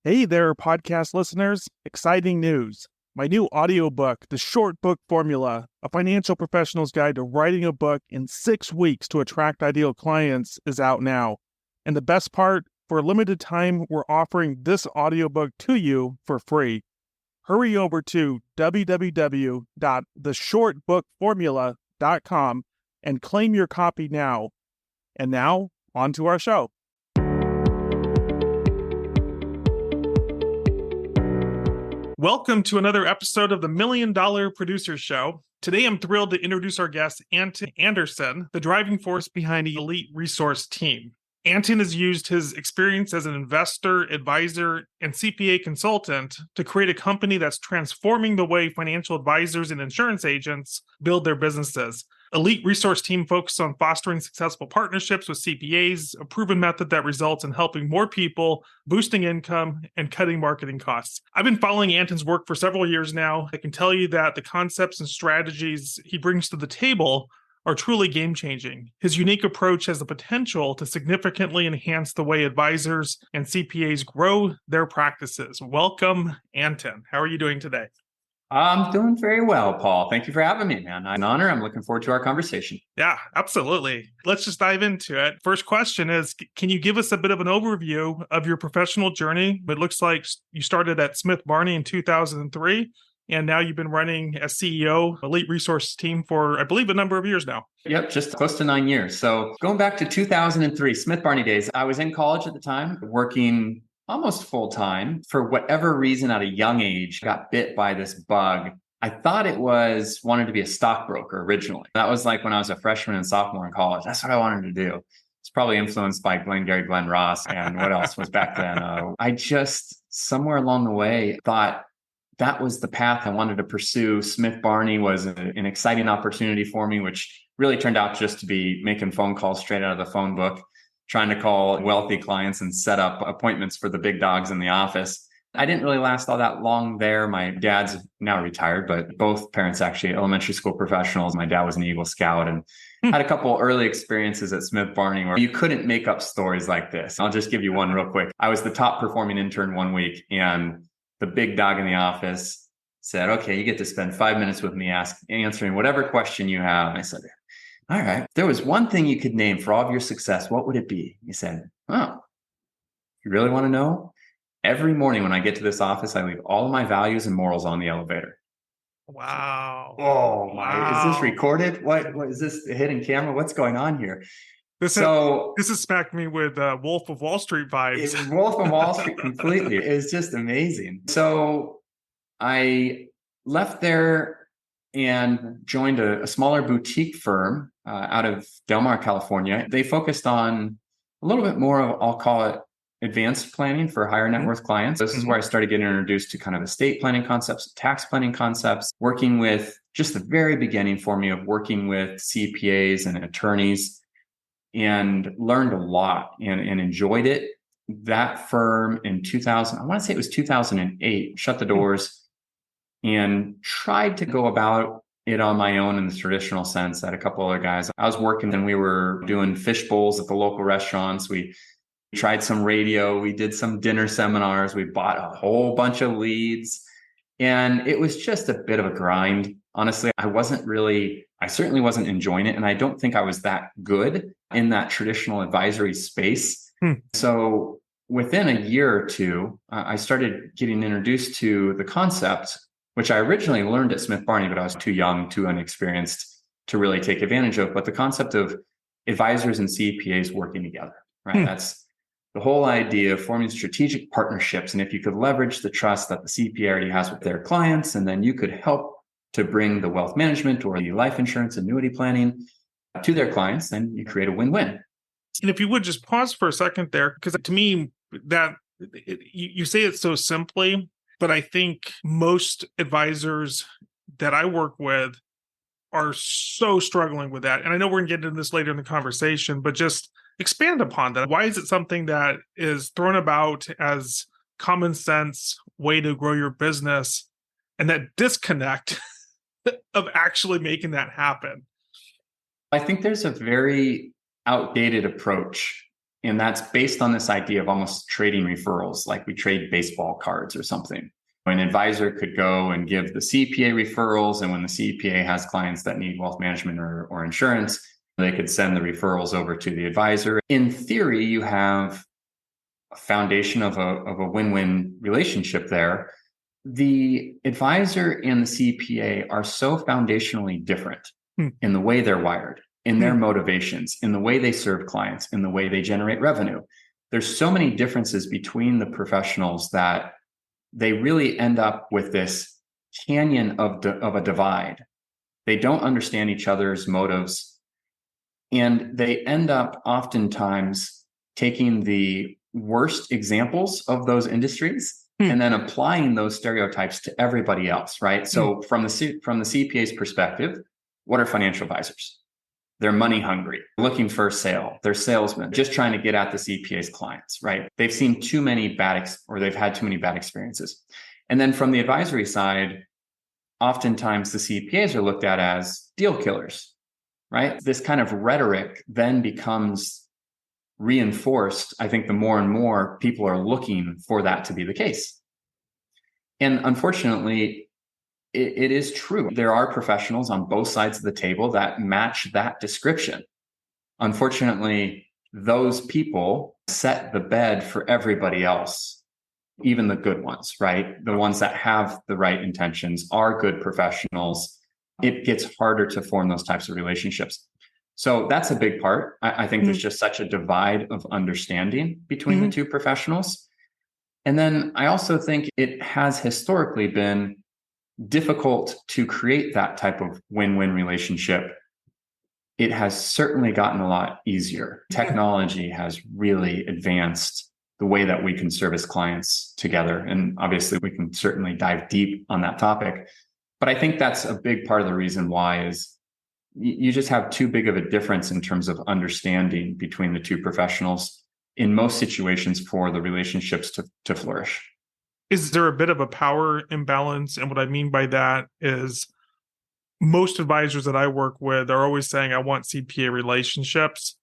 Hey there, podcast listeners. Exciting news. My new audiobook, The Short Book Formula, A Financial Professional's Guide to Writing a Book in 6 Weeks to Attract Ideal Clients, is out now. And the best part, for a limited time, we're offering this audiobook to you for free. Hurry over to www.theshortbookformula.com and claim your copy now. And now, on to our show. Welcome to another episode of the $1 Million Producer Show. Today, I'm thrilled to introduce our guest, Anton Anderson, the driving force behind the Elite Resource Team. Anton has used his experience as an investor, advisor, and CPA consultant to create a company that's transforming the way financial advisors and insurance agents build their businesses. Elite Resource Team focuses on fostering successful partnerships with CPAs, a proven method that results in helping more people, boosting income, and cutting marketing costs. I've been following Anton's work for several years now. I can tell you that the concepts and strategies he brings to the table are truly game-changing. His unique approach has the potential to significantly enhance the way advisors and CPAs grow their practices. Welcome, Anton. How are you doing today? I'm doing very well, Paul. Thank you for having me, man. An honor. I'm looking forward to our conversation. Yeah, absolutely. Let's just dive into it. First question is, can you give us a bit of an overview of your professional journey? It looks like you started at Smith Barney in 2003, and now you've been running as CEO, Elite Resource Team for, I believe, a number of years now. Yep, just close to 9 years. So going back to 2003, Smith Barney days, I was in college at the time, working almost full time. For whatever reason, at a young age, got bit by this bug. I thought it was wanted to be a stockbroker originally. That was like when I was a freshman and sophomore in college. That's what I wanted to do. It's probably influenced by Glenn Ross and what else was back then. I just somewhere along the way thought that was the path I wanted to pursue. Smith Barney was an exciting opportunity for me, which really turned out just to be making phone calls straight out of the phone book, trying to call wealthy clients and set up appointments for the big dogs in the office. I didn't really last all that long there. My dad's now retired, but both parents actually elementary school professionals. My dad was an Eagle Scout and had a couple early experiences at Smith Barney where you couldn't make up stories like this. I'll just give you one real quick. I was the top performing intern one week, and the big dog in the office said, "Okay, you get to spend 5 minutes with me answering whatever question you have." And I said, "All right, if there was one thing you could name for all of your success, what would it be?" He said, "Oh, you really want to know? Every morning when I get to this office, I leave all of my values and morals on the elevator." Wow. Oh my, wow. Is this recorded? What is this, a hidden camera? What's going on here? This has smacked me with Wolf of Wall Street vibes. Wolf of Wall Street completely. It was just amazing. So I left there and joined a smaller boutique firm out of Del Mar, California. They focused on a little bit more of, I'll call it, advanced planning for higher net worth clients. This is where I started getting introduced to kind of estate planning concepts, tax planning concepts, working with just the very beginning for me of working with CPAs and attorneys, and learned a lot and enjoyed it. That firm in 2000, I want to say it was 2008, shut the doors and tried to go about it on my own in the traditional sense that a couple other guys. I was working and we were doing fish bowls at the local restaurants. We tried some radio. We did some dinner seminars. We bought a whole bunch of leads. And it was just a bit of a grind. Honestly, I certainly wasn't enjoying it. And I don't think I was that good in that traditional advisory space. So within a year or two, I started getting introduced to the concept, which I originally learned at Smith Barney, but I was too young, too inexperienced to really take advantage of. But the concept of advisors and CPAs working together, right? That's the whole idea of forming strategic partnerships. And if you could leverage the trust that the CPA already has with their clients, and then you could help to bring the wealth management or the life insurance annuity planning to their clients, then you create a win-win. And if you would just pause for a second there, because to me, you say it so simply, but I think most advisors that I work with are so struggling with that. And I know we're going to get into this later in the conversation, but just expand upon that. Why is it something that is thrown about as common sense way to grow your business, and that disconnect of actually making that happen? I think there's a very outdated approach And that's based on this idea of almost trading referrals, like we trade baseball cards or something. An advisor could go and give the CPA referrals. And when the CPA has clients that need wealth management or insurance, they could send the referrals over to the advisor. In theory, you have a foundation of a win-win relationship there. The advisor and the CPA are so foundationally different in the way they're wired, in their motivations, in the way they serve clients, in the way they generate revenue. There's so many differences between the professionals that they really end up with this canyon of a divide. They don't understand each other's motives. And they end up oftentimes taking the worst examples of those industries and then applying those stereotypes to everybody else, right? So from the CPA's perspective, what are financial advisors? They're money hungry, looking for a sale. They're salesmen, just trying to get at the CPA's clients, right? They've seen too many they've had too many bad experiences. And then from the advisory side, oftentimes the CPAs are looked at as deal killers, right? This kind of rhetoric then becomes reinforced. I think the more and more people are looking for that to be the case. And unfortunately, it is true. There are professionals on both sides of the table that match that description. Unfortunately, those people set the bed for everybody else, even the good ones, right? The ones that have the right intentions are good professionals. It gets harder to form those types of relationships. So that's a big part. I think there's just such a divide of understanding between the two professionals. And then I also think it has historically been difficult to create that type of win-win relationship. It has certainly gotten a lot easier. Technology has really advanced the way that we can service clients together. And obviously we can certainly dive deep on that topic. But I think that's a big part of the reason why is you just have too big of a difference in terms of understanding between the two professionals in most situations for the relationships to flourish. Is there a bit of a power imbalance? And what I mean by that is most advisors that I work with are always saying, I want CPA relationships.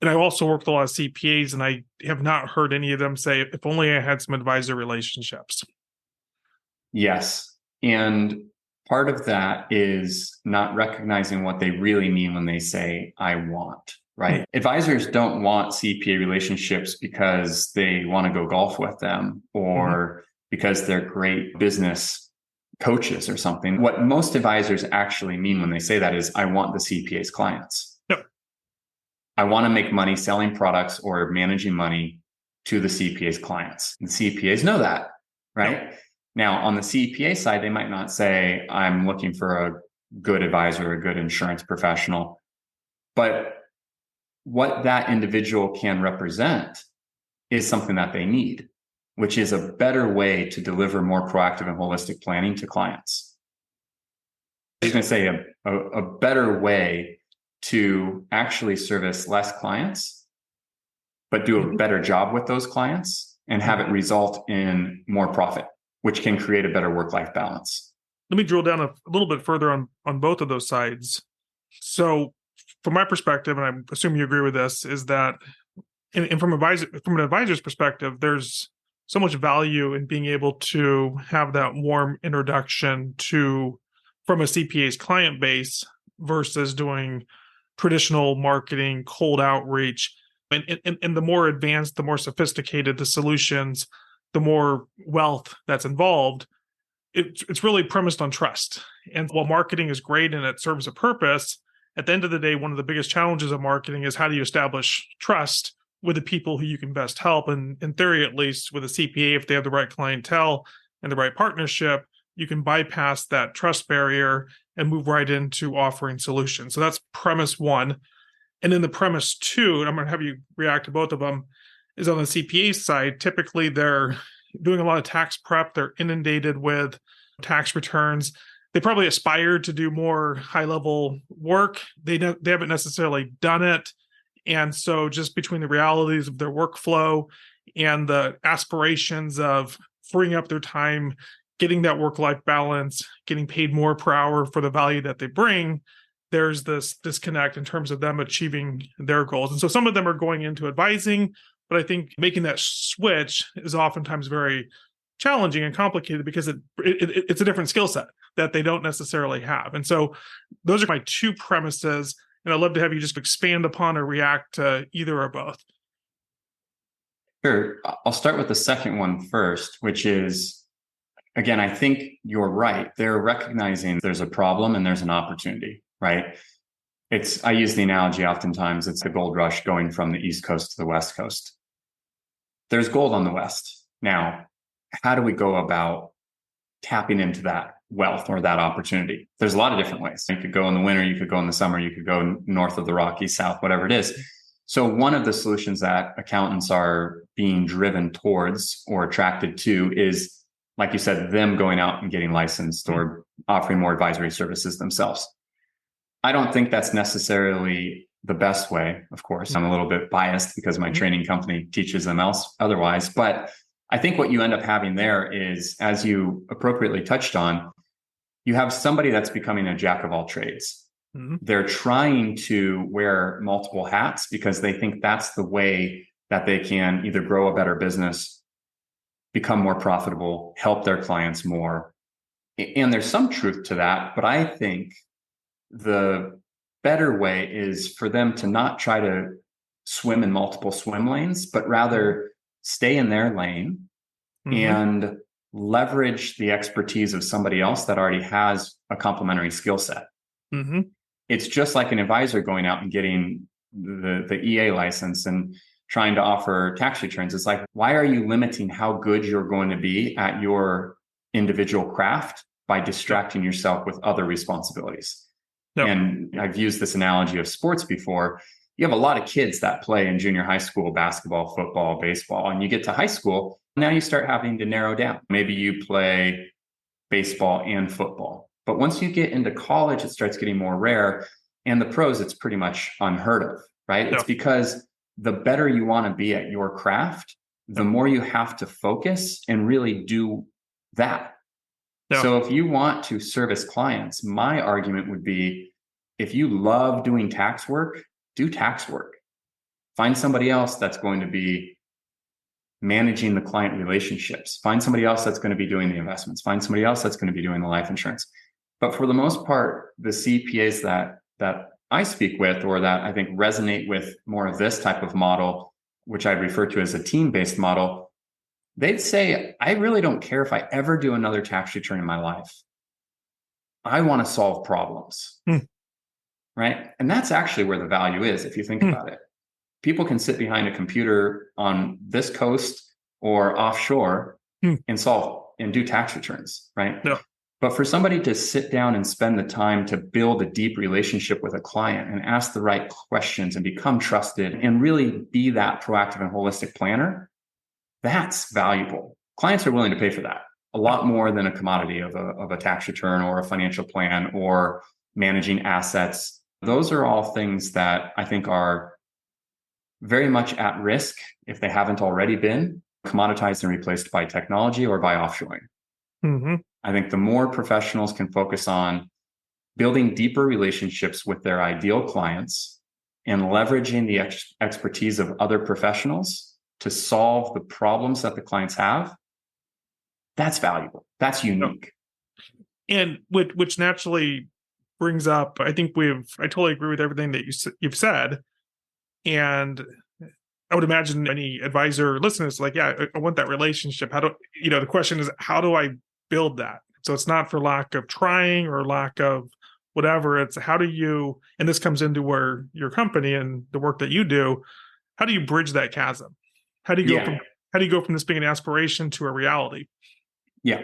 And I also work with a lot of CPAs, and I have not heard any of them say, if only I had some advisor relationships. Yes. And part of that is not recognizing what they really mean when they say, I want. Right. Advisors don't want CPA relationships because they want to go golf with them or because they're great business coaches or something. What most advisors actually mean when they say that is, I want the CPA's clients. Yep. I want to make money selling products or managing money to the CPA's clients. And CPAs know that, right? Yep. Now, on the CPA side, they might not say, I'm looking for a good advisor, a good insurance professional, but what that individual can represent is something that they need, which is a better way to deliver more proactive and holistic planning to clients. I was going to say a better way to actually service less clients, but do a better job with those clients and have it result in more profit, which can create a better work-life balance. Let me drill down a little bit further on both of those sides. So from my perspective, and I assume you agree with this, is that and from an advisor's perspective, there's so much value in being able to have that warm introduction from a CPA's client base versus doing traditional marketing, cold outreach. And the more advanced, the more sophisticated the solutions, the more wealth that's involved. It's really premised on trust. And while marketing is great and it serves a purpose, at the end of the day, one of the biggest challenges of marketing is how do you establish trust with the people who you can best help? And in theory, at least with a CPA, if they have the right clientele and the right partnership, you can bypass that trust barrier and move right into offering solutions. So that's premise one. And then the premise two, and I'm going to have you react to both of them, is on the CPA side. Typically, they're doing a lot of tax prep. They're inundated with tax returns. They probably aspire to do more high-level work. They haven't necessarily done it. And so just between the realities of their workflow and the aspirations of freeing up their time, getting that work-life balance, getting paid more per hour for the value that they bring, there's this disconnect in terms of them achieving their goals. And so some of them are going into advising, but I think making that switch is oftentimes very challenging and complicated because it's a different skill set that they don't necessarily have. And so those are my two premises. And I'd love to have you just expand upon or react to either or both. Sure. I'll start with the second one first, which is, again, I think you're right. They're recognizing there's a problem and there's an opportunity, right? I use the analogy oftentimes, it's the gold rush going from the East Coast to the West Coast. There's gold on the West. Now, how do we go about tapping into that wealth or that opportunity? There's a lot of different ways. You could go in the winter, you could go in the summer, you could go north of the Rockies, south, whatever it is. So one of the solutions that accountants are being driven towards or attracted to is, like you said, them going out and getting licensed or offering more advisory services themselves. I don't think that's necessarily the best way. Of course, I'm a little bit biased because my training company teaches them otherwise. But I think what you end up having there is, as you appropriately touched on, you have somebody that's becoming a jack of all trades. Mm-hmm. They're trying to wear multiple hats because they think that's the way that they can either grow a better business, become more profitable, help their clients more. And there's some truth to that, but I think the better way is for them to not try to swim in multiple swim lanes, but rather stay in their lane and leverage the expertise of somebody else that already has a complementary skill set. Mm-hmm. It's just like an advisor going out and getting the EA license and trying to offer tax returns. It's like, why are you limiting how good you're going to be at your individual craft by distracting yourself with other responsibilities? Yep. And I've used this analogy of sports before. You have a lot of kids that play in junior high school, basketball, football, baseball, and you get to high school. Now you start having to narrow down. Maybe you play baseball and football. But once you get into college, it starts getting more rare. And the pros, it's pretty much unheard of, right? Yep. It's because the better you want to be at your craft, the more you have to focus and really do that. Yep. So if you want to service clients, my argument would be, if you love doing tax work, do tax work. Find somebody else that's going to be managing the client relationships. Find somebody else that's going to be doing the investments. Find somebody else that's going to be doing the life insurance. But for the most part, the CPAs that I speak with, or that I think resonate with more of this type of model, which I refer to as a team-based model, they'd say, I really don't care if I ever do another tax return in my life. I want to solve problems. Right? And that's actually where the value is, if you think about it. People can sit behind a computer on this coast or offshore and solve and do tax returns, right? No. But for somebody to sit down and spend the time to build a deep relationship with a client and ask the right questions and become trusted and really be that proactive and holistic planner, that's valuable. Clients are willing to pay for that a lot more than a commodity of a tax return or a financial plan or managing assets. Those are all things that I think are very much at risk, if they haven't already been, commoditized and replaced by technology or by offshoring. Mm-hmm. I think the more professionals can focus on building deeper relationships with their ideal clients and leveraging the expertise of other professionals to solve the problems that the clients have, that's valuable. That's unique. And which naturally brings up, I think I totally agree with everything that you've said. And I would imagine any advisor listeners like, yeah, I want that relationship. The question is, how do I build that? So it's not for lack of trying or lack of whatever. It's how do you, and this comes into where your company and the work that you do, how do you bridge that chasm? How do you go from this being an aspiration to a reality? Yeah,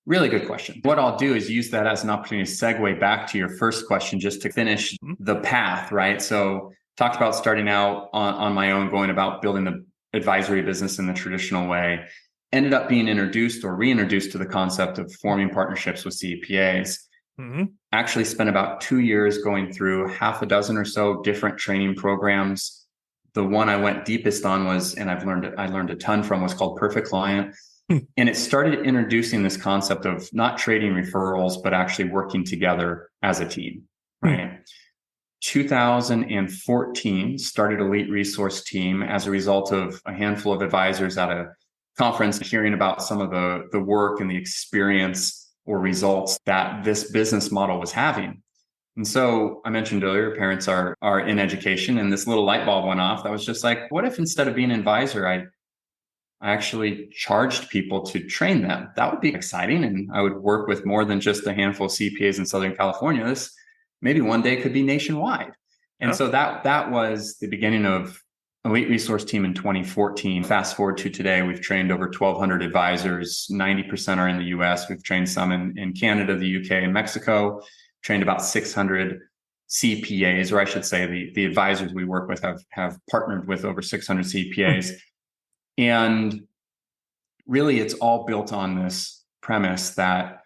really good question. What I'll do is use that as an opportunity to segue back to your first question, just to finish the path, right? So talked about starting out on my own, going about building the advisory business in the traditional way, ended up being introduced or reintroduced to the concept of forming partnerships with CPAs. Mm-hmm. Actually spent about 2 years going through half a dozen or so different training programs. The one I went deepest on was, and I learned a ton from, was called Perfect Client. And it started introducing this concept of not trading referrals, but actually working together as a team, right? 2014, started Elite Resource Team as a result of a handful of advisors at a conference hearing about some of the work and the experience or results that this business model was having. And so I mentioned earlier, parents are in education, and this little light bulb went off. That was just like, what if instead of being an advisor, I actually charged people to train them? That would be exciting. And I would work with more than just a handful of CPAs in Southern California. This maybe one day could be nationwide. And so that was the beginning of Elite Resource Team in 2014. Fast forward to today, we've trained over 1,200 advisors. 90% are in the US. We've trained some in Canada, the UK, and Mexico. Trained about 600 CPAs, or I should say the advisors we work with have partnered with over 600 CPAs. And really, it's all built on this premise that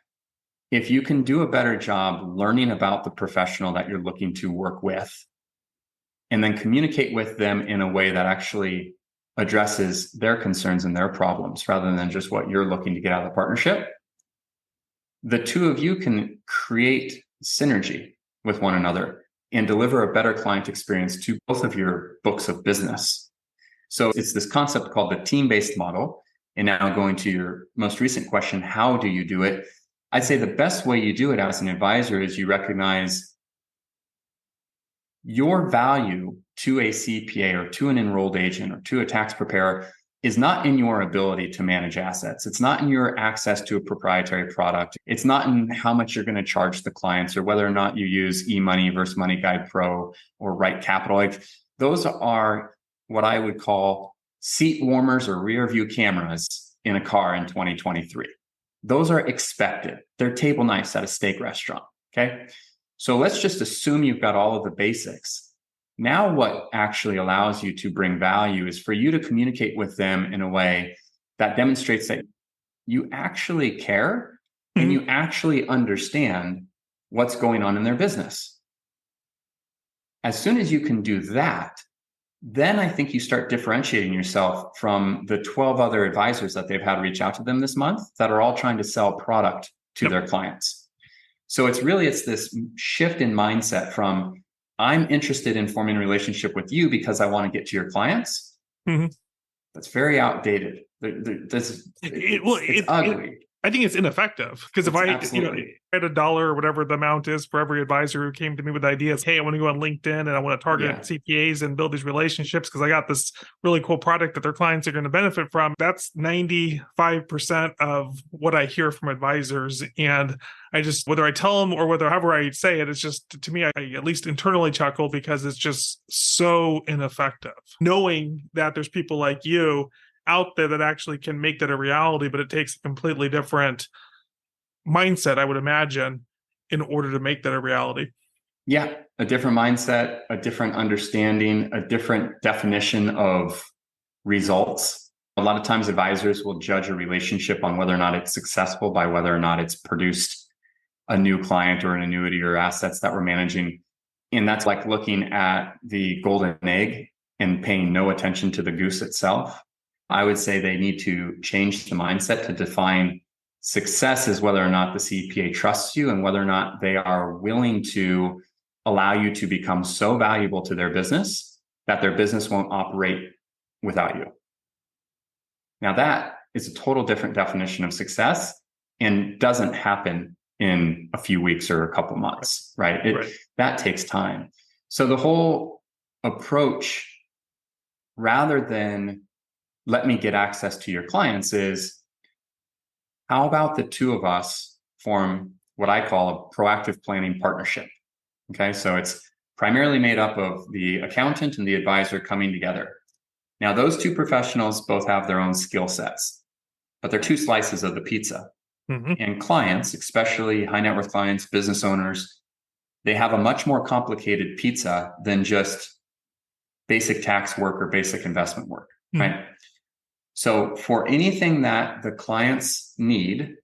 if you can do a better job learning about the professional that you're looking to work with, and then communicate with them in a way that actually addresses their concerns and their problems rather than just what you're looking to get out of the partnership, the two of you can create synergy with one another and deliver a better client experience to both of your books of business. So it's this concept called the team-based model. And now going to your most recent question, how do you do it? I'd say the best way you do it as an advisor is you recognize your value to a CPA or to an enrolled agent or to a tax preparer is not in your ability to manage assets. It's not in your access to a proprietary product. It's not in how much you're going to charge the clients or whether or not you use eMoney versus Money Guide Pro or Right Capital. Like, those are what I would call seat warmers or rear view cameras in a car in 2023. Those are expected. They're table knives at a steak restaurant. Okay. So let's just assume you've got all of the basics. Now, what actually allows you to bring value is for you to communicate with them in a way that demonstrates that you actually care and you actually understand what's going on in their business. As soon as you can do that, then I think you start differentiating yourself from the 12 other advisors that they've had reach out to them this month that are all trying to sell product to their clients. So it's this shift in mindset from, I'm interested in forming a relationship with you because I want to get to your clients. That's very outdated. It's ugly. I think it's ineffective because if I had $1 or whatever the amount is for every advisor who came to me with ideas, hey, I want to go on LinkedIn and I want to target CPAs and build these relationships because I got this really cool product that their clients are going to benefit from. That's 95% of what I hear from advisors. And I just, whether I tell them or however I say it, it's just, to me, I at least internally chuckle because it's just so ineffective. Knowing that there's people like you out there that actually can make that a reality, but it takes a completely different mindset, I would imagine, in order to make that a reality. Yeah, a different mindset, a different understanding, a different definition of results. A lot of times advisors will judge a relationship on whether or not it's successful by whether or not it's produced a new client or an annuity or assets that we're managing. And that's like looking at the golden egg and paying no attention to the goose itself. I would say they need to change the mindset to define success as whether or not the CPA trusts you and whether or not they are willing to allow you to become so valuable to their business that their business won't operate without you. Now, that is a total different definition of success and doesn't happen in a few weeks or a couple months, right? That takes time. So the whole approach, rather than let me get access to your clients, is how about the two of us form what I call a proactive planning partnership? Okay, so it's primarily made up of the accountant and the advisor coming together. Now, those two professionals both have their own skill sets, but they're two slices of the pizza. And clients, especially high net worth clients, business owners, they have a much more complicated pizza than just basic tax work or basic investment work, right? So for anything that the clients need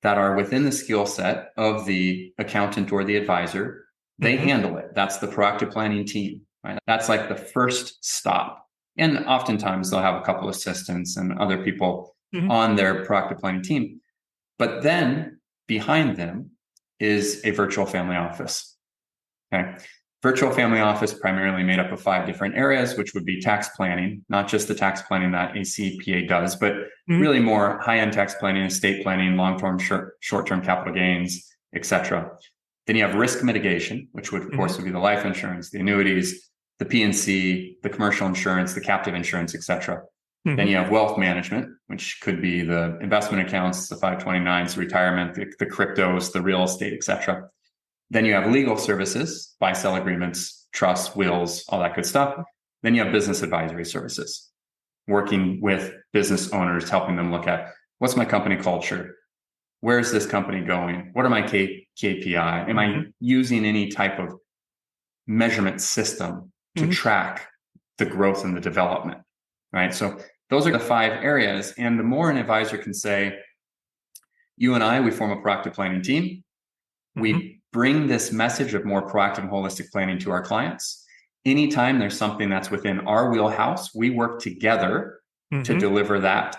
that are within the skill set of the accountant or the advisor, they handle it. That's the proactive planning team, right? That's like the first stop. And oftentimes they'll have a couple assistants and other people on their proactive planning team. But then behind them is a virtual family office. Okay. Virtual family office primarily made up of 5 different areas, which would be tax planning, not just the tax planning that a CPA does, but really more high-end tax planning, estate planning, long-term, short-term capital gains, etc. Then you have risk mitigation, which would, of course, would be the life insurance, the annuities, the P&C, the commercial insurance, the captive insurance, etc. Then you have wealth management, which could be the investment accounts, the 529s, retirement, the cryptos, the real estate, etc. Then you have legal services, buy-sell agreements, trusts, wills, all that good stuff. Then you have business advisory services, working with business owners, helping them look at what's my company culture? Where is this company going? What are my KPI? Am I using any type of measurement system to track the growth and the development, right? So those are the 5 areas. And the more an advisor can say, you and I, we form a proactive planning team. We bring this message of more proactive and holistic planning to our clients. Anytime there's something that's within our wheelhouse, we work together to deliver that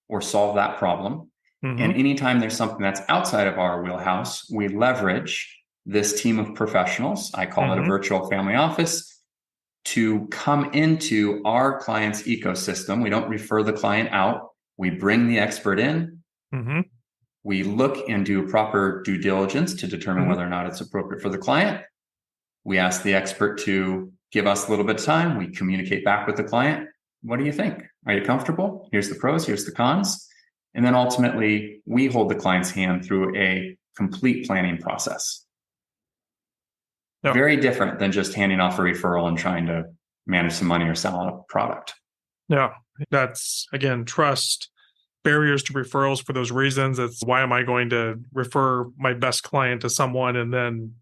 or solve that problem. And anytime there's something that's outside of our wheelhouse, we leverage this team of professionals, I call it a virtual family office, to come into our client's ecosystem. We don't refer the client out. We bring the expert in. We look and do proper due diligence to determine whether or not it's appropriate for the client. We ask the expert to give us a little bit of time. We communicate back with the client. What do you think? Are you comfortable? Here's the pros, here's the cons. And then ultimately, we hold the client's hand through a complete planning process. Yep. Very different than just handing off a referral and trying to manage some money or sell a product. Yeah, that's, again, trust, barriers to referrals for those reasons. It's why am I going to refer my best client to someone and then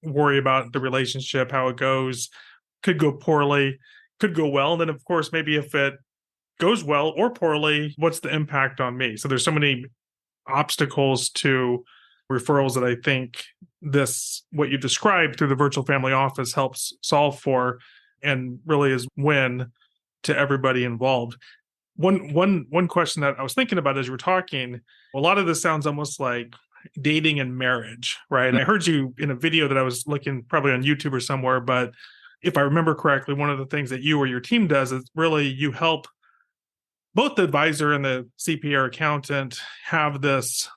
worry about the relationship, how it goes, could go poorly, could go well. And then, of course, maybe if it goes well or poorly, what's the impact on me? So there's so many obstacles to referrals that I think what you described through the virtual family office helps solve for, and really is win to everybody involved. One question that I was thinking about as you were talking, a lot of this sounds almost like dating and marriage, right? And I heard you in a video that I was looking probably on YouTube or somewhere, but if I remember correctly, one of the things that you or your team does is really you help both the advisor and the CPA or accountant have this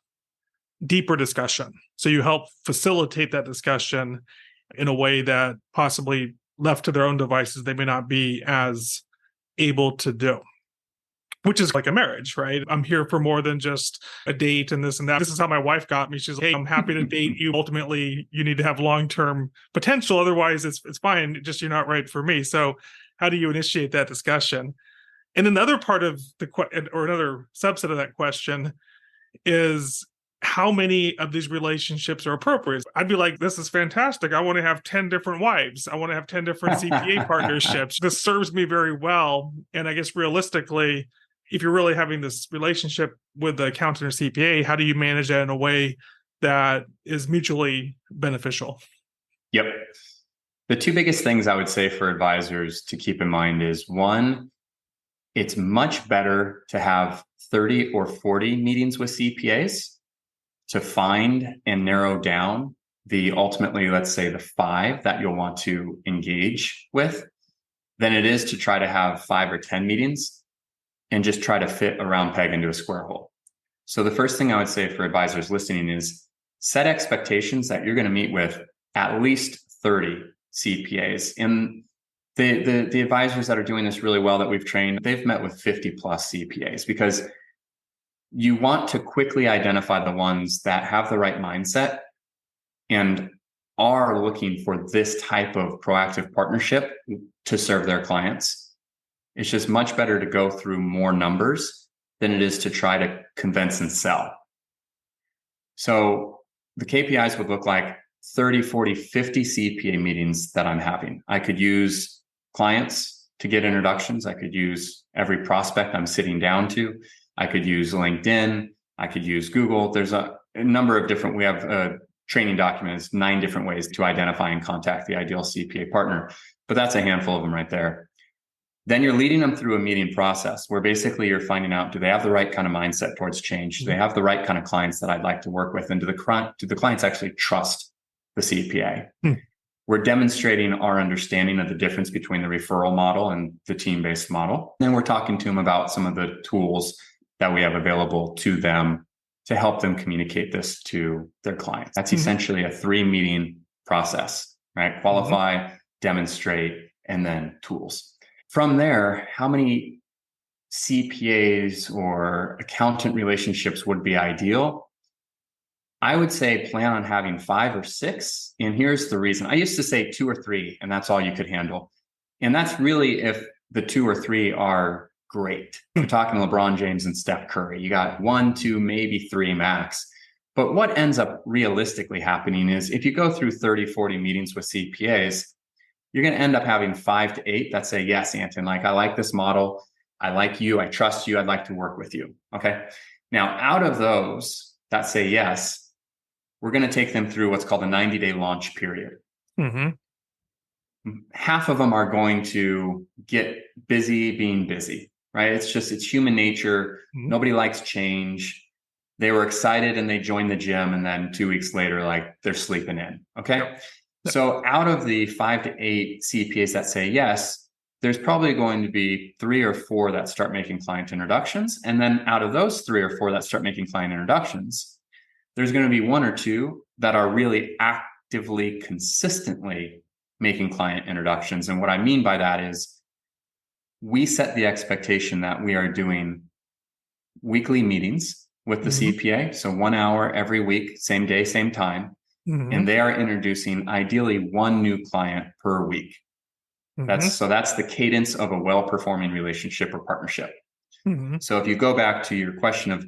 deeper discussion. So you help facilitate that discussion in a way that possibly left to their own devices, they may not be as able to do, which is like a marriage, right? I'm here for more than just a date and this and that. This is how my wife got me. She's like, hey, I'm happy to date you. Ultimately, you need to have long-term potential. Otherwise, it's fine. Just you're not right for me. So how do you initiate that discussion? And another part of or another subset of that question is how many of these relationships are appropriate? I'd be like, this is fantastic. I want to have 10 different wives. I want to have 10 different CPA partnerships. This serves me very well. And I guess realistically, if you're really having this relationship with the accountant or CPA, how do you manage that in a way that is mutually beneficial? Yep. The 2 biggest things I would say for advisors to keep in mind is, one, it's much better to have 30 or 40 meetings with CPAs to find and narrow down the ultimately, let's say, the 5 that you'll want to engage with, than it is to try to have 5 or 10 meetings and just try to fit a round peg into a square hole. So the first thing I would say for advisors listening is set expectations that you're going to meet with at least 30 CPAs. And the advisors that are doing this really well that we've trained, they've met with 50 plus CPAs, because you want to quickly identify the ones that have the right mindset and are looking for this type of proactive partnership to serve their clients. It's just much better to go through more numbers than it is to try to convince and sell. So the KPIs would look like 30, 40, 50 CPA meetings that I'm having. I could use clients to get introductions. I could use every prospect I'm sitting down to. I could use LinkedIn. I could use Google. There's a number of different, we have a training documents, 9 different ways to identify and contact the ideal CPA partner, but that's a handful of them right there. Then you're leading them through a meeting process where basically you're finding out, do they have the right kind of mindset towards change? Do they have the right kind of clients that I'd like to work with? And do the clients actually trust the CPA? We're demonstrating our understanding of the difference between the referral model and the team-based model. Then we're talking to them about some of the tools that we have available to them to help them communicate this to their clients. That's essentially a 3-meeting process, right? Qualify, demonstrate, and then tools. From there, how many CPAs or accountant relationships would be ideal? I would say plan on having 5 or 6. And here's the reason. I used to say 2 or 3, and that's all you could handle. And that's really if the 2 or 3 are great. We're talking LeBron James and Steph Curry. You got 1, 2, maybe 3 max. But what ends up realistically happening is if you go through 30, 40 meetings with CPAs, you're going to end up having 5 to 8 that say, yes, Anton, like I like this model. I like you. I trust you. I'd like to work with you. Okay. Now, out of those that say yes, we're going to take them through what's called a 90-day launch period. Half of them are going to get busy being busy, right? It's human nature. Nobody likes change. They were excited and they joined the gym. And then 2 weeks later, like they're sleeping in. Okay. Yep. So out of the 5 to 8 CPAs that say yes, there's probably going to be 3 or 4 that start making client introductions. And then out of those 3 or 4 that start making client introductions, there's going to be 1 or 2 that are really actively, consistently making client introductions. And what I mean by that is we set the expectation that we are doing weekly meetings with the CPA. So 1 hour every week, same day, same time. And they are introducing ideally 1 new client per week. That's the cadence of a well-performing relationship or partnership. So if you go back to your question of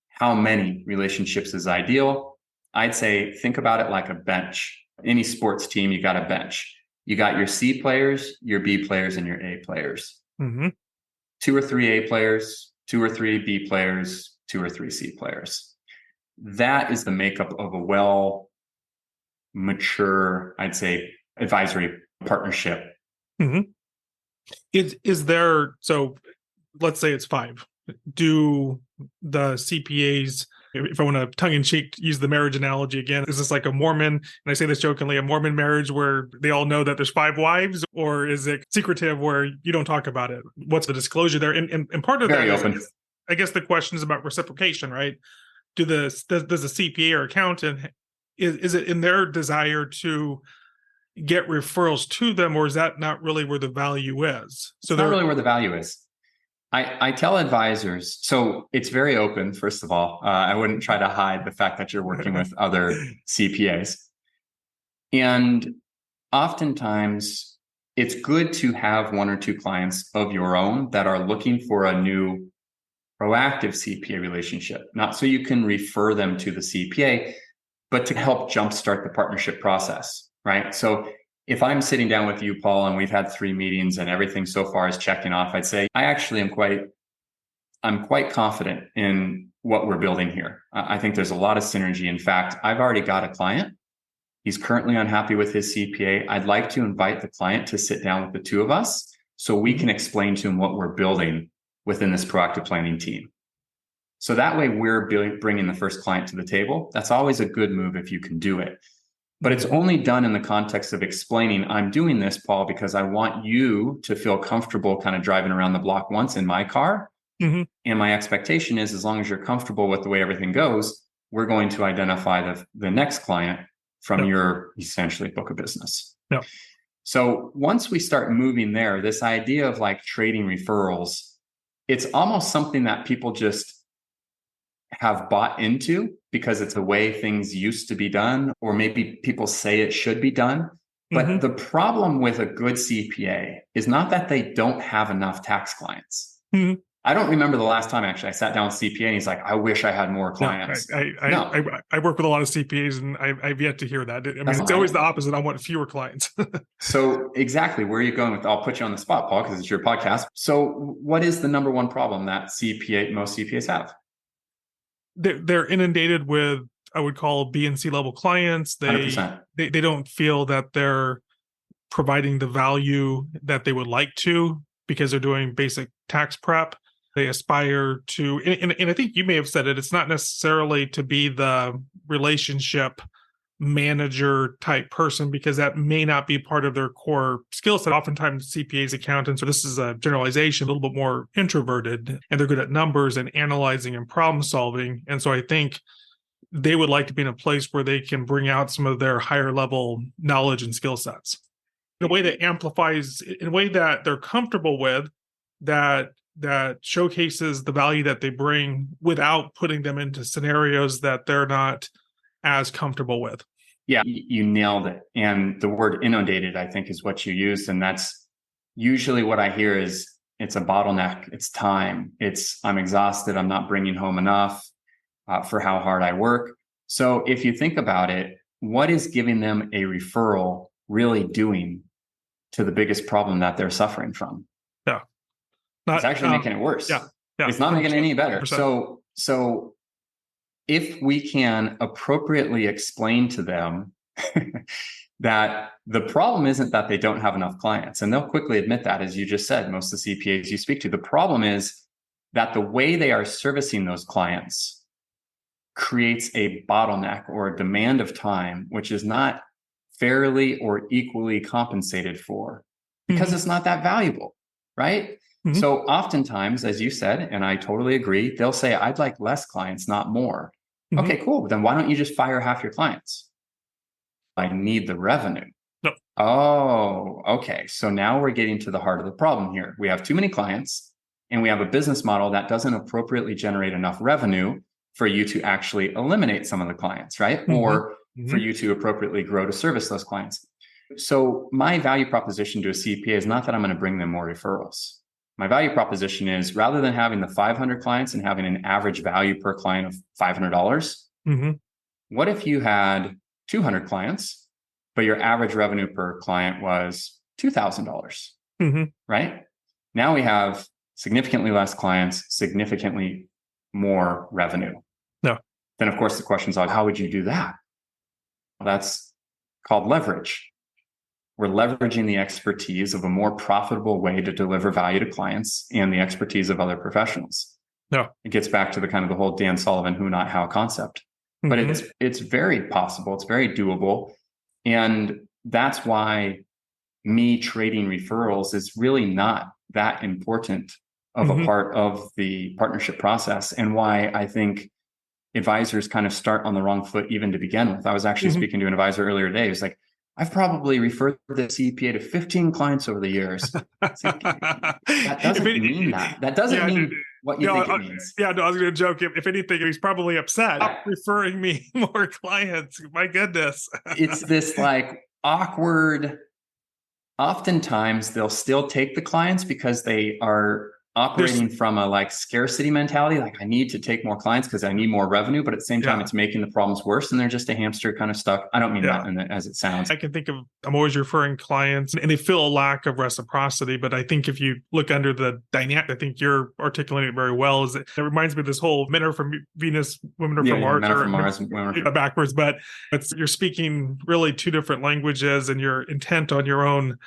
how many relationships is ideal, I'd say think about it like a bench. Any sports team, you got a bench. You got your C players, your B players, and your A players. 2 or 3 A players, 2 or 3 B players, 2 or 3 C players. That is the makeup of a mature, I'd say, advisory partnership. Is there, so let's say it's 5. Do the CPAs, if I want to tongue-in-cheek use the marriage analogy again, is this like a Mormon, and I say this jokingly, a Mormon marriage where they all know that there's 5 wives, or is it secretive where you don't talk about it? What's the disclosure there? And part of Very that open. is, I guess the question is about reciprocation, right? Does the CPA or accountant, is it in their desire to get referrals to them, or is that not really where the value is? So it's not really where the value is. I tell advisors, so it's very open, first of all. I wouldn't try to hide the fact that you're working with other CPAs. And oftentimes, it's good to have 1 or 2 clients of your own that are looking for a new proactive CPA relationship, not so you can refer them to the CPA, but to help jumpstart the partnership process, right? So if I'm sitting down with you, Paul, and we've had 3 meetings and everything so far is checking off, I'd say I actually I'm quite confident in what we're building here. I think there's a lot of synergy. In fact, I've already got a client. He's currently unhappy with his CPA. I'd like to invite the client to sit down with the 2 of us so we can explain to him what we're building within this proactive planning team. So that way we're bringing the first client to the table. That's always a good move if you can do it. But it's only done in the context of explaining, I'm doing this, Paul, because I want you to feel comfortable kind of driving around the block once in my car. And my expectation is, as long as you're comfortable with the way everything goes, we're going to identify the next client from your essentially book of business. So once we start moving there, this idea of like trading referrals, it's almost something that people just have bought into because it's the way things used to be done, or maybe people say it should be done. But the problem with a good CPA is not that they don't have enough tax clients. I don't remember the last time actually I sat down with CPA and he's like, I wish I had more clients. I work with a lot of CPAs and I've yet to hear that. I mean, it's always the opposite. I want fewer clients. So exactly, where are you going with, I'll put you on the spot, Paul, because it's your podcast. So what is the number one problem that most CPAs have? They're inundated with, I would call B and C level clients. They don't feel that they're providing the value that they would like to because they're doing basic tax prep. They aspire to, and I think you may have said it, it's not necessarily to be the relationship manager type person because that may not be part of their core skill set. Oftentimes CPAs, accountants, or this is a generalization, a little bit more introverted, and they're good at numbers and analyzing and problem solving. And so I think they would like to be in a place where they can bring out some of their higher level knowledge and skill sets in a way that amplifies, in a way that they're comfortable with, that showcases the value that they bring without putting them into scenarios that they're not as comfortable with. Yeah, you nailed it. And the word inundated, I think, is what you used. And that's usually what I hear is it's a bottleneck. It's time. I'm exhausted. I'm not bringing home enough for how hard I work. So if you think about it, what is giving them a referral really doing to the biggest problem that they're suffering from? Yeah. It's actually making it worse. Yeah. It's not making it any better. 100%. So if we can appropriately explain to them that the problem isn't that they don't have enough clients, and they'll quickly admit that, as you just said, most of the CPAs you speak to, the problem is that the way they are servicing those clients creates a bottleneck or a demand of time, which is not fairly or equally compensated for because it's not that valuable, right? Mm-hmm. So oftentimes, as you said, and I totally agree, they'll say, I'd like less clients, not more. Mm-hmm. Okay, cool. Then why don't you just fire half your clients? I need the revenue. No. Oh, okay. So now we're getting to the heart of the problem here. We have too many clients and we have a business model that doesn't appropriately generate enough revenue for you to actually eliminate some of the clients, right? Mm-hmm. Or for you to appropriately grow to service those clients. So my value proposition to a CPA is not that I'm going to bring them more referrals. My value proposition is rather than having the 500 clients and having an average value per client of $500, what if you had 200 clients, but your average revenue per client was $2,000, right? Now we have significantly less clients, significantly more revenue. No. Then, of course, the question is, how would you do that? Well, that's called leverage. We're leveraging the expertise of a more profitable way to deliver value to clients and the expertise of other professionals. No. It gets back to the kind of the whole Dan Sullivan who, not how concept. But it's very possible. It's very doable. And that's why me trading referrals is really not that important of a part of the partnership process, and why I think advisors kind of start on the wrong foot even to begin with. I was actually speaking to an advisor earlier today. He was like, I've probably referred the CPA to 15 clients over the years. Like, that doesn't mean that. That doesn't mean what you think it means. I was going to joke. If anything, he's probably upset referring me more clients. My goodness. It's this like awkward, oftentimes they'll still take the clients because they are operating from a like scarcity mentality. Like, I need to take more clients because I need more revenue, but at the same time, it's making the problems worse. And they're just a hamster kind of stuck. I don't mean that as it sounds. I can think of, I'm always referring clients and they feel a lack of reciprocity. But I think if you look under the dynamic, I think you're articulating it very well. Is it reminds me of this whole men are from Venus, women are from Mars. Men are from Mars, women are backwards. But you're speaking really two different languages and you're intent on your own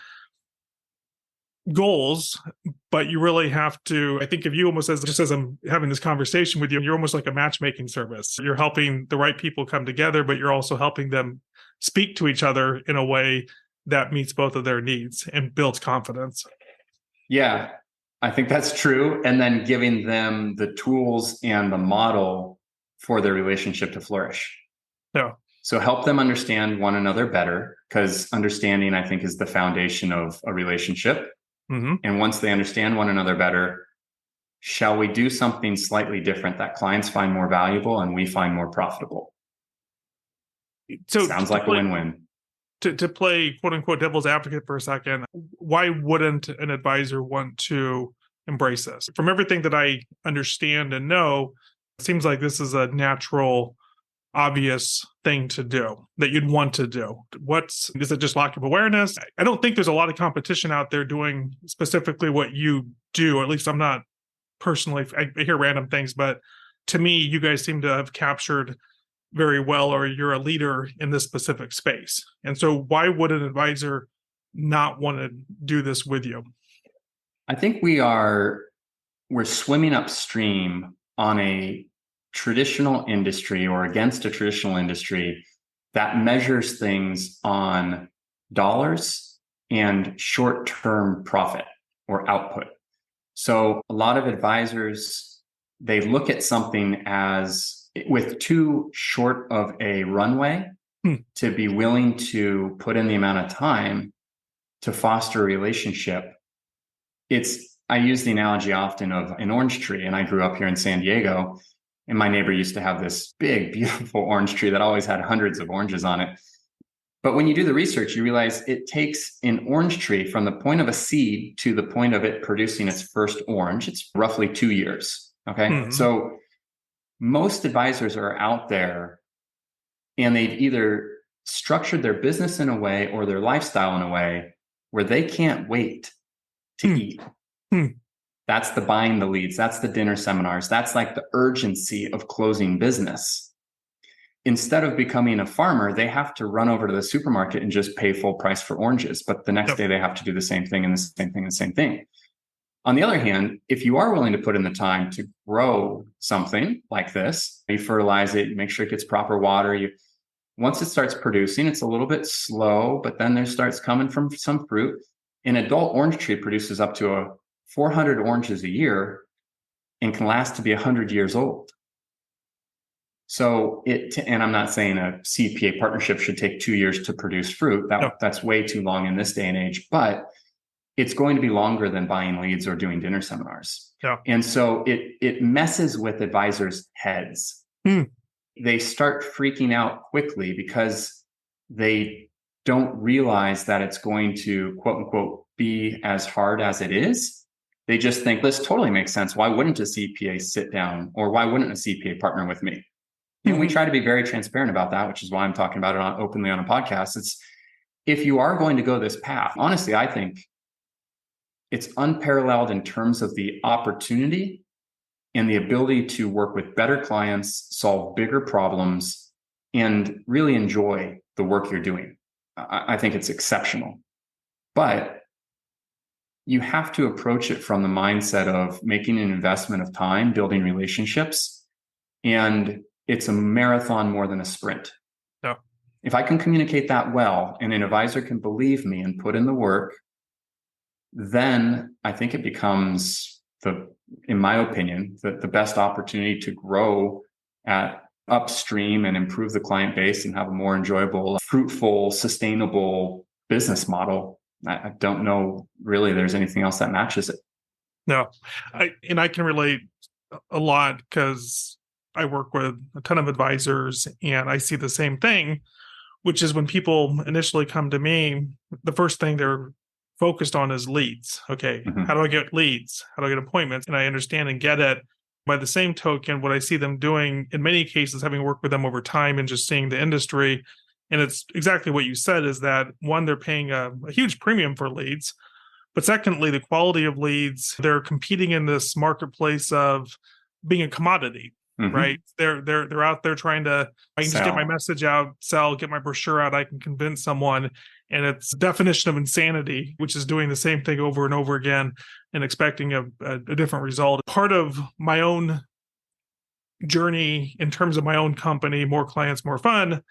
goals, but you really have to, I think of you almost as, just as I'm having this conversation with you, you're almost like a matchmaking service. You're helping the right people come together, but you're also helping them speak to each other in a way that meets both of their needs and builds confidence. Yeah, I think that's true. And then giving them the tools and the model for their relationship to flourish. Yeah. So help them understand one another better, because understanding, I think, is the foundation of a relationship. And once they understand one another better, shall we do something slightly different that clients find more valuable and we find more profitable? So sounds like a win-win. To play quote unquote devil's advocate for a second, why wouldn't an advisor want to embrace this? From everything that I understand and know, it seems like this is a natural, obvious thing to do that you'd want to do. Is it just lack of awareness? I don't think there's a lot of competition out there doing specifically what you do, or at least I'm not personally, I hear random things, but to me, you guys seem to have captured very well, or you're a leader in this specific space. And so why would an advisor not want to do this with you? I think we're swimming upstream on a traditional industry, or against a traditional industry that measures things on dollars and short-term profit or output. So a lot of advisors, they look at something as with too short of a runway to be willing to put in the amount of time to foster a relationship. I use the analogy often of an orange tree, and I grew up here in San Diego, and my neighbor used to have this big, beautiful orange tree that always had hundreds of oranges on it. But when you do the research, you realize it takes an orange tree from the point of a seed to the point of it producing its first orange. It's roughly 2 years. Okay. Mm-hmm. So most advisors are out there and they've either structured their business in a way or their lifestyle in a way where they can't wait to eat. That's the buying the leads. That's the dinner seminars. That's like the urgency of closing business. Instead of becoming a farmer, they have to run over to the supermarket and just pay full price for oranges. But the next day they have to do the same thing and the same thing and the same thing. On the other hand, if you are willing to put in the time to grow something like this, you fertilize it, you make sure it gets proper water. Once it starts producing, it's a little bit slow, but then there starts coming from some fruit. An adult orange tree produces up to 400 oranges a year and can last to be 100 years old. So and I'm not saying a CPA partnership should take 2 years to produce fruit. That's way too long in this day and age, but it's going to be longer than buying leads or doing dinner seminars. Yeah. And so it messes with advisors' heads. They start freaking out quickly because they don't realize that it's going to, quote unquote, be as hard as it is. They just think this totally makes sense. Why wouldn't a CPA sit down, or why wouldn't a CPA partner with me? And we try to be very transparent about that, which is why I'm talking about it openly on a podcast. It's if you are going to go this path, honestly, I think it's unparalleled in terms of the opportunity and the ability to work with better clients, solve bigger problems, and really enjoy the work you're doing. I think it's exceptional. But you have to approach it from the mindset of making an investment of time, building relationships, and it's a marathon more than a sprint. Yeah. If I can communicate that well and an advisor can believe me and put in the work, then I think it becomes in my opinion, the best opportunity to grow at upstream and improve the client base and have a more enjoyable, fruitful, sustainable business model. I don't know really there's anything else that matches it. No, I can relate a lot because I work with a ton of advisors and I see the same thing, which is when people initially come to me, the first thing they're focused on is leads. Okay, How do I get leads? How do I get appointments? And I understand and get it. By the same token, what I see them doing in many cases, having worked with them over time and just seeing the industry, and it's exactly what you said, is that one, they're paying a huge premium for leads. But secondly, the quality of leads, they're competing in this marketplace of being a commodity. Right? They're out there trying to, I can just get my message out, sell, get my brochure out, I can convince someone. And it's definition of insanity, which is doing the same thing over and over again and expecting a different result. Part of my own journey in terms of my own company, More Clients, More Fun,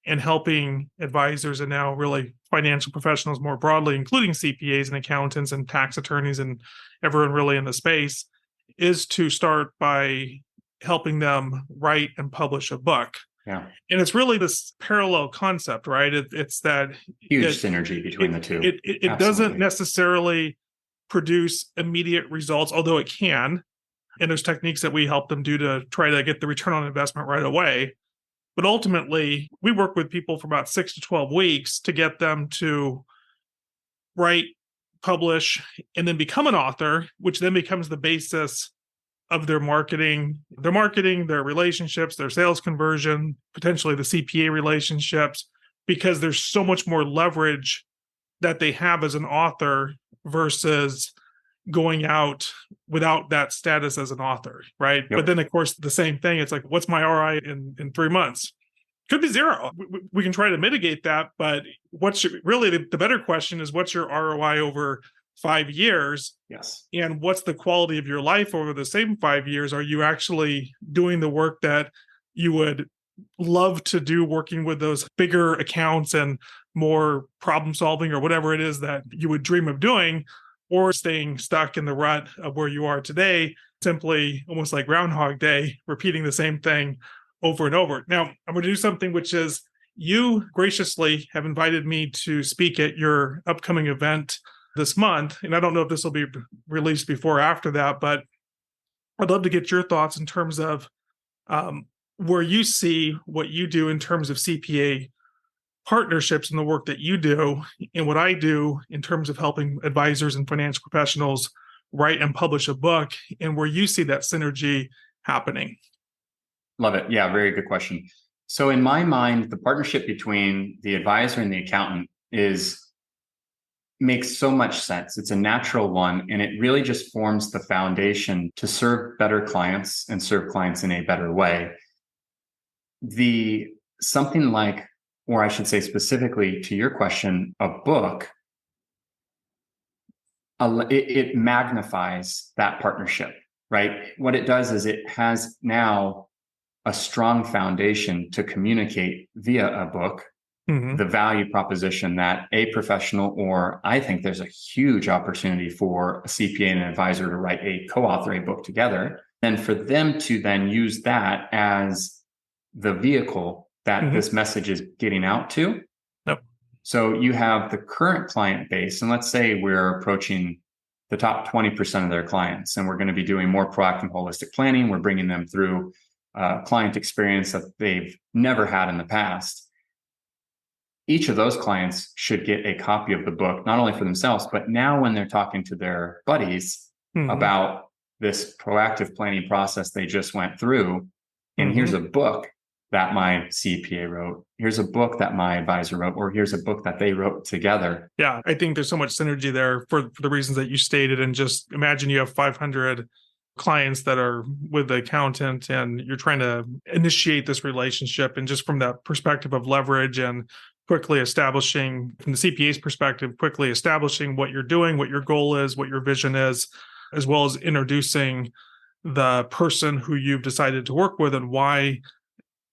and helping advisors and now really financial professionals more broadly, including CPAs and accountants and tax attorneys and everyone really in the space, is to start by helping them write and publish a book. Yeah. And it's really this parallel concept, right? It's that huge synergy between the two. It doesn't necessarily produce immediate results, although it can. And there's techniques that we help them do to try to get the return on investment right away. But ultimately, we work with people for about 6 to 12 weeks to get them to write, publish, and then become an author, which then becomes the basis of their marketing, their relationships, their sales conversion, potentially the CPA relationships, because there's so much more leverage that they have as an author versus going out without that status as an author, right? Yep. But then, of course, the same thing. It's like, what's my ROI in 3 months? Could be zero. We can try to mitigate that, but the better question is, what's your ROI over 5 years? Yes. And what's the quality of your life over the same 5 years? Are you actually doing the work that you would love to do working with those bigger accounts and more problem solving or whatever it is that you would dream of doing, or staying stuck in the rut of where you are today, simply almost like Groundhog Day, repeating the same thing over and over. Now, I'm going to do something which is you graciously have invited me to speak at your upcoming event this month. And I don't know if this will be released before or after that, but I'd love to get your thoughts in terms of where you see what you do in terms of CPA partnerships and the work that you do and what I do in terms of helping advisors and financial professionals write and publish a book, and where you see that synergy happening. Love it. Yeah, very good question. So in my mind, the partnership between the advisor and the accountant makes so much sense. It's a natural one, and it really just forms the foundation to serve better clients and serve clients in a better way. Something like, or I should say specifically to your question, a book, it magnifies that partnership, right? What it does is it has now a strong foundation to communicate via a book, the value proposition that a professional, or I think there's a huge opportunity for a CPA and an advisor to write co-author a book together, and for them to then use that as the vehicle that this message is getting out to. Yep. So you have the current client base, and let's say we're approaching the top 20% of their clients, and we're going to be doing more proactive holistic planning. We're bringing them through client experience that they've never had in the past. Each of those clients should get a copy of the book, not only for themselves, but now when they're talking to their buddies about this proactive planning process they just went through. And here's a book that my CPA wrote. Here's a book that my advisor wrote, or here's a book that they wrote together. Yeah, I think there's so much synergy there for the reasons that you stated. And just imagine you have 500 clients that are with the accountant, and you're trying to initiate this relationship. And just from that perspective of leverage and quickly establishing, from the CPA's perspective, quickly establishing what you're doing, what your goal is, what your vision is, as well as introducing the person who you've decided to work with and why,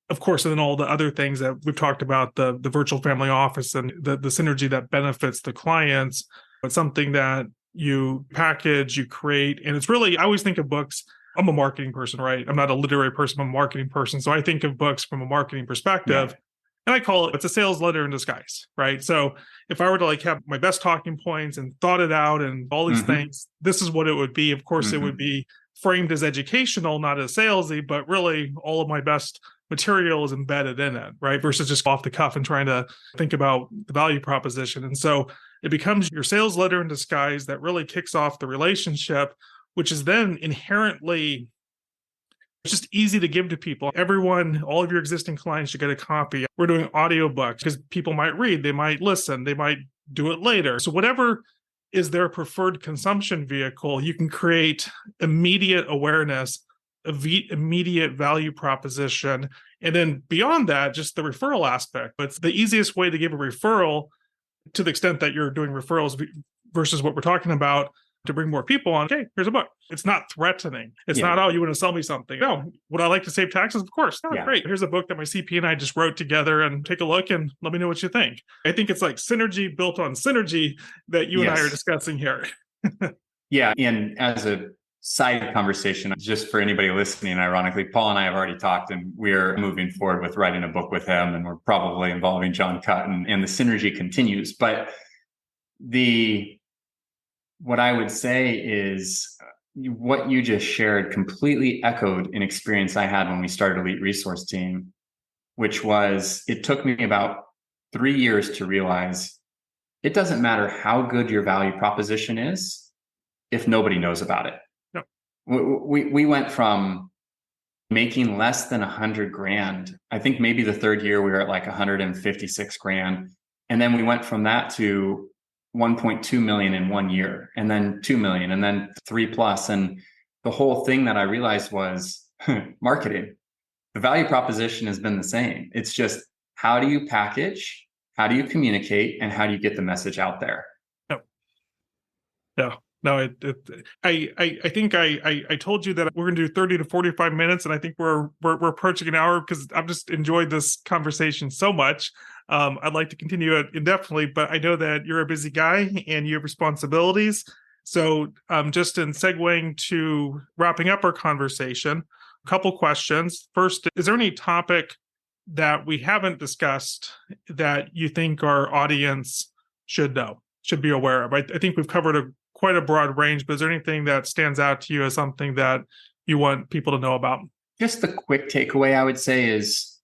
of course, and then all the other things that we've talked about, the virtual family office and the synergy that benefits the clients. It's something that you package, you create. And it's really, I always think of books. I'm a marketing person, right? I'm not a literary person, I'm a marketing person. So I think of books from a marketing perspective. And I call it, it's a sales letter in disguise, right? So if I were to like have my best talking points and thought it out and all these things, this is what it would be. Of course, it would be framed as educational, not as salesy, but really all of my best material is embedded in it, right? Versus just off the cuff and trying to think about the value proposition. And so it becomes your sales letter in disguise that really kicks off the relationship, which is then inherently just easy to give to people. Everyone, all of your existing clients should get a copy. We're doing audiobooks because people might read, they might listen, they might do it later. So whatever is their preferred consumption vehicle, you can create immediate awareness, immediate value proposition. And then beyond that, just the referral aspect. But the easiest way to give a referral, to the extent that you're doing referrals versus what we're talking about, to bring more people on, okay, here's a book. It's not threatening. It's not, oh, you want to sell me something. No, would I like to save taxes? Of course. No, great. Here's a book that my CP and I just wrote together, and take a look and let me know what you think. I think it's like synergy built on synergy that you and I are discussing here. And as a side conversation, just for anybody listening, ironically, Paul and I have already talked, and we're moving forward with writing a book with him, and we're probably involving John Cutt, and the synergy continues. But what I would say is what you just shared completely echoed an experience I had when we started Elite Resource Team, which was, it took me about 3 years to realize it doesn't matter how good your value proposition is if nobody knows about it. Yep. We went from making less than 100 grand. I think maybe the third year we were at like 156 grand. And then we went from that to 1.2 million in 1 year, and then 2 million, and then 3+. And the whole thing that I realized was marketing. The value proposition has been the same. It's just, how do you package, how do you communicate, and how do you get the message out there? Yep. Yeah. No, I think I told you that we're going to do 30 to 45 minutes, and I think we're approaching an hour because I've just enjoyed this conversation so much. I'd like to continue it indefinitely, but I know that you're a busy guy and you have responsibilities. So, just in segueing to wrapping up our conversation, a couple questions. First, is there any topic that we haven't discussed that you think our audience should know, should be aware of? I think we've covered quite a broad range, but is there anything that stands out to you as something that you want people to know about? Just the quick takeaway I would say is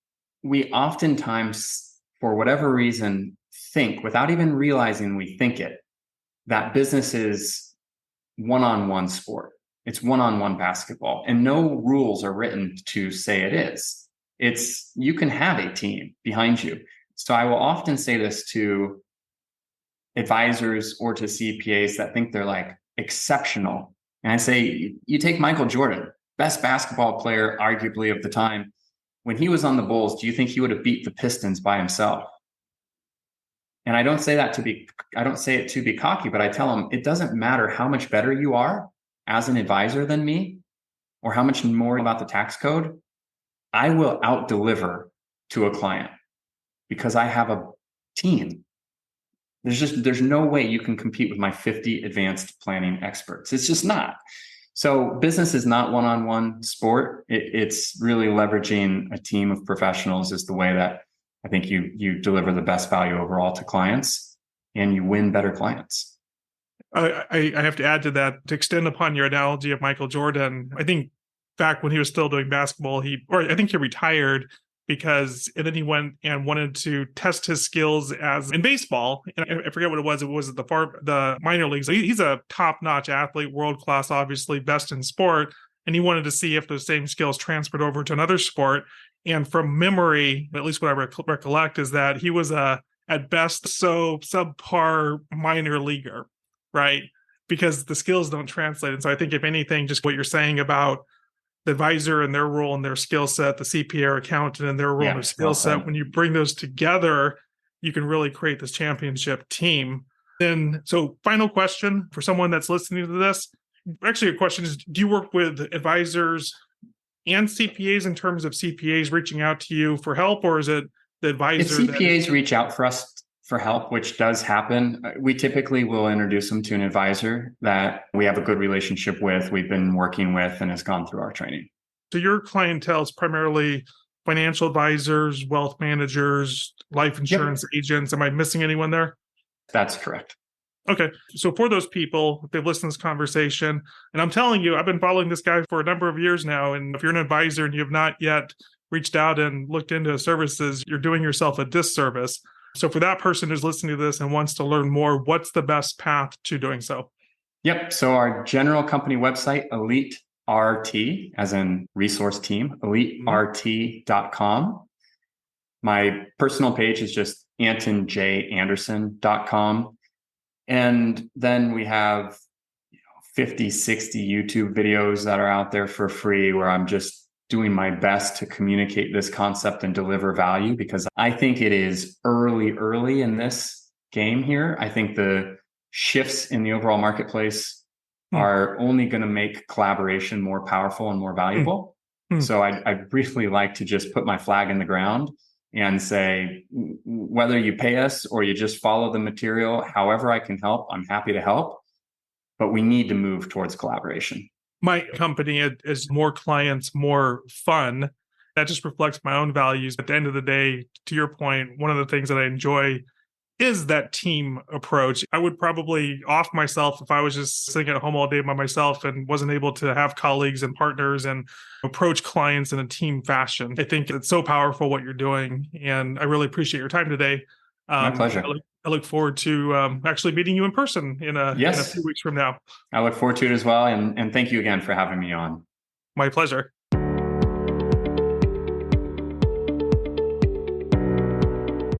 we oftentimes, for whatever reason, think without even realizing we think it, that business is one-on-one sport. It's one-on-one basketball, and no rules are written to say it is. It's you can have a team behind you. So I will often say this to advisors or to CPAs that think they're like exceptional. And I say, you take Michael Jordan, best basketball player, arguably of the time. When he was on the Bulls, do you think he would have beat the Pistons by himself? And I don't say it to be cocky, but I tell them it doesn't matter how much better you are as an advisor than me, or how much more about the tax code. I will out deliver to a client because I have a team. There's no way you can compete with my 50 advanced planning experts. It's just not. So business is not one-on-one sport. It's really leveraging a team of professionals is the way that I think you deliver the best value overall to clients and you win better clients. I have to add to that, to extend upon your analogy of Michael Jordan. I think back when he was still doing basketball, I think he retired and then he went and wanted to test his skills as in baseball. And I forget what it was. It was the minor leagues. He's a top-notch athlete, world-class, obviously best in sport. And he wanted to see if those same skills transferred over to another sport. And from memory, at least what I recollect, is that he was at best subpar minor leaguer, right? Because the skills don't translate. And so I think if anything, just what you're saying about the advisor and their role and their skill set, the CPA or accountant and their role and their skill set, when you bring those together, you can really create this championship team. Then, so final question for someone that's listening to this. Actually, a question is, do you work with advisors and CPAs in terms of CPAs reaching out to you for help, or is it the advisor? If CPAs reach out for us for help, which does happen, we typically will introduce them to an advisor that we have a good relationship with, we've been working with, and has gone through our training. So your clientele is primarily financial advisors, wealth managers, life insurance agents. Am I missing anyone there? That's correct. Okay. So for those people, if they've listened to this conversation, and I'm telling you, I've been following this guy for a number of years now. And if you're an advisor and you have not yet reached out and looked into services, you're doing yourself a disservice. So for that person who's listening to this and wants to learn more, what's the best path to doing so? Yep. So our general company website, Elite RT, as in resource team, elitert.com. My personal page is just antonjanderson.com. And then we have 50, 60 YouTube videos that are out there for free where I'm just doing my best to communicate this concept and deliver value, because I think it is early in this game here. I think the shifts in the overall marketplace are only going to make collaboration more powerful and more valuable. So I really like to just put my flag in the ground and say, whether you pay us or you just follow the material, however I can help, I'm happy to help. But we need to move towards collaboration. My company is more clients, more fun. That just reflects my own values. At the end of the day, to your point, one of the things that I enjoy is that team approach. I would probably off myself if I was just sitting at home all day by myself and wasn't able to have colleagues and partners and approach clients in a team fashion. I think it's so powerful what you're doing, and I really appreciate your time today. My pleasure. I look forward to actually meeting you in person in a few weeks from now. I look forward to it as well. And thank you again for having me on. My pleasure.